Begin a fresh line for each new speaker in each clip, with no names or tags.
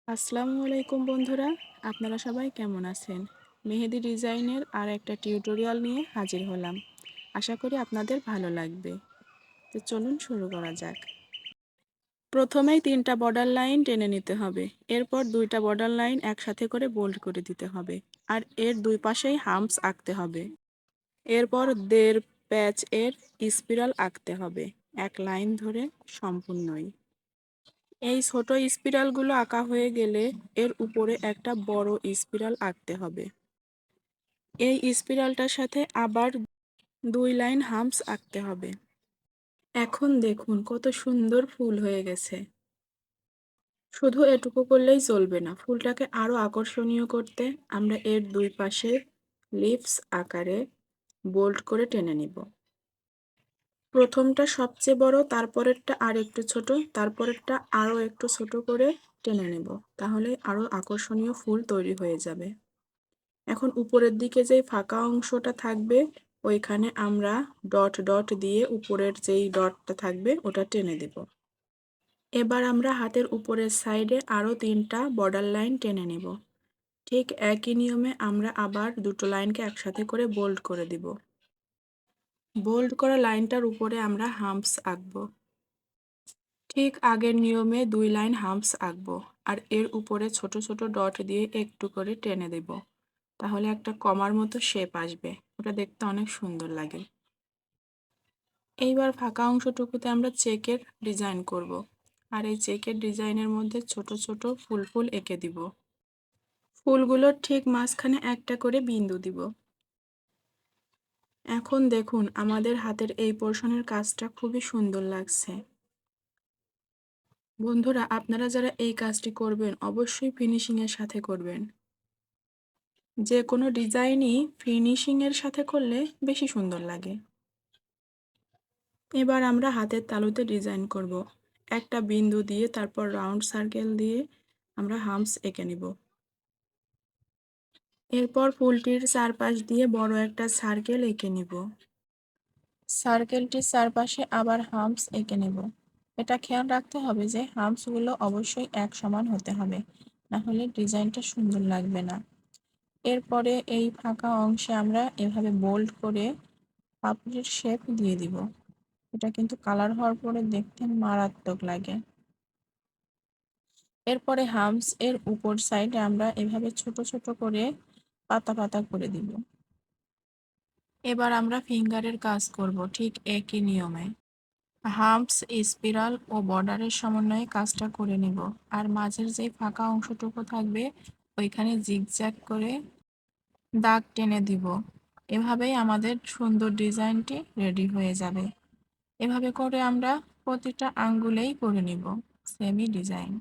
আসসালামু আলাইকুম বন্ধুরা, আপনারা সবাই কেমন আছেন? মেহেদি ডিজাইনের আর একটা টিউটোরিয়াল নিয়ে হাজির হলাম। আশা করি আপনাদের ভালো লাগবে। তো চলুন শুরু করা যাক। প্রথমেই 3টা বর্ডার লাইন টেনে নিতে হবে। এরপর 2টা বর্ডার লাইন একসাথে করে বোল্ড করে দিতে হবে। আর এর দুই পাশেই হাম্পস আঁকতে হবে। এরপর 1.5 প্যাচ এর স্পিরাল আঁকতে হবে, এক লাইন ধরে সম্পূর্ণই। এই ছোট স্পিরালগুলো আঁকা হয়ে গেলে এর উপরে একটা বড় স্পিরাল আঁকতে হবে। এই স্পিরালটার সাথে আবার 2 লাইন হাম্পস আঁকতে হবে। এখন দেখুন কত সুন্দর ফুল হয়ে গেছে। শুধু এটুকু করলেই চলবে না, ফুলটাকে আরো আকর্ষণীয় করতে আমরা এর দুই পাশে লিভস আকারে বোল্ড করে টেনে নিব। প্রথমটা সবচেয়ে বড়, তারপরেরটা আর একটু ছোট, তারপরেরটা আরো একটু ছোট করে টেনে নেব। তাহলে আরো আকর্ষণীয় ফুল তৈরি হয়ে যাবে। এখন উপরের দিকে যে ফাঁকা অংশটা থাকবে ওইখানে আমরা ডট ডট দিয়ে উপরের যেই ডটটা থাকবে ওটা টেনে দেব। এবার আমরা হাতের উপরের সাইডে আরো 3টা বর্ডার লাইন টেনে নেব। ঠিক একই নিয়মে আমরা আবার দুটো লাইনকে একসাথে করে বোল্ড করে দিব। বোল্ড করা লাইনটার উপরে আমরা হাম্পস আঁকবো। ঠিক আগের নিয়মে 2 লাইন হাম্পস আঁকবো আর এর উপরে ছোট ছোট ডট দিয়ে একটু করে টেনে দেব। তাহলে একটা কমার মতো শেপ আসবে, ওটা দেখতে অনেক সুন্দর লাগে। এইবার ফাঁকা অংশটুকুতে আমরা চেকের ডিজাইন করব। আর এই চেকের ডিজাইনের মধ্যে ছোট ছোট ফুল ফুল এঁকে দিব। ফুলগুলোর ঠিক মাঝখানে একটা করে বিন্দু দিব। এখন দেখুন আমাদের হাতের এই পোর্শনের কাজটা খুবই সুন্দর লাগছে। বন্ধুরা, আপনারা যারা এই কাজটি করবেন অবশ্যই ফিনিশিং এর সাথে করবেন। যে কোনো ডিজাইনই ফিনিশিং এর সাথে করলে বেশি সুন্দর লাগে। এবার আমরা হাতের তালুতে ডিজাইন করব। একটা বিন্দু দিয়ে তারপর রাউন্ড সার্কেল দিয়ে আমরা হাম্পস এঁকে নিব। এরপর ফুলটির চারপাশ দিয়ে বড় একটা সার্কেল এঁকে নিব। সার্কেলটির চারপাশে আবার হাম্পস এঁকে নেব। এটা খেয়াল রাখতে হবে যে হাম্পসগুলো অবশ্যই এক সমান হতে হবে, না হলে ডিজাইনটা সুন্দর লাগবে না। এরপরে এই ফাঁকা অংশে আমরা এভাবে বোল্ড করে পাপড়ির শেপ দিয়ে দিব। এটা কিন্তু কালার হওয়ার পরে দেখতে মারাত্মক লাগে। এরপরে হাম্পস এর উপর সাইডে আমরা এভাবে ছোট ছোট করে পাতা পাতা করে দিব। এবার আমরা ফিঙ্গারের কাজ করব ঠিক একই নিয়মে। হাম্পস, স্পিরাল ও বর্ডারের সমন্বয়ে কাজটা করে নিব। আর মাঝের যে ফাঁকা অংশটুকু থাকবে ওইখানে জিগজ্যাগ করে দাগ টেনে দিব। এভাবেই আমাদের সুন্দর ডিজাইনটি রেডি হয়ে যাবে। এভাবে করে আমরা প্রতিটা আঙ্গুলেই করে নিব সেমই ডিজাইন।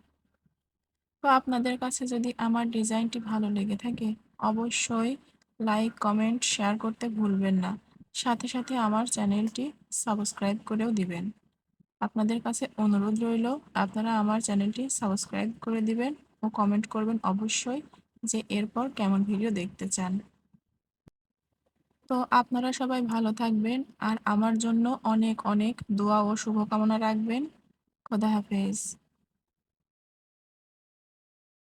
তো আপনাদের কাছে যদি আমার ডিজাইনটি ভালো লেগে থাকে অবশ্যই লাইক, কমেন্ট, শেয়ার করতে ভুলবেন না। সাথে সাথে আমার চ্যানেলটি সাবস্ক্রাইব করেও দিবেন। আপনাদের কাছে অনুরোধ রইল আপনারা আমার চ্যানেলটি সাবস্ক্রাইব করে দিবেন ও কমেন্ট করবেন অবশ্যই যে এরপর কেমন ভিডিও দেখতে চান। তো আপনারা সবাই ভালো থাকবেন আর আমার জন্য অনেক অনেক দোয়া ও শুভকামনা রাখবেন। খোদা হাফেজ।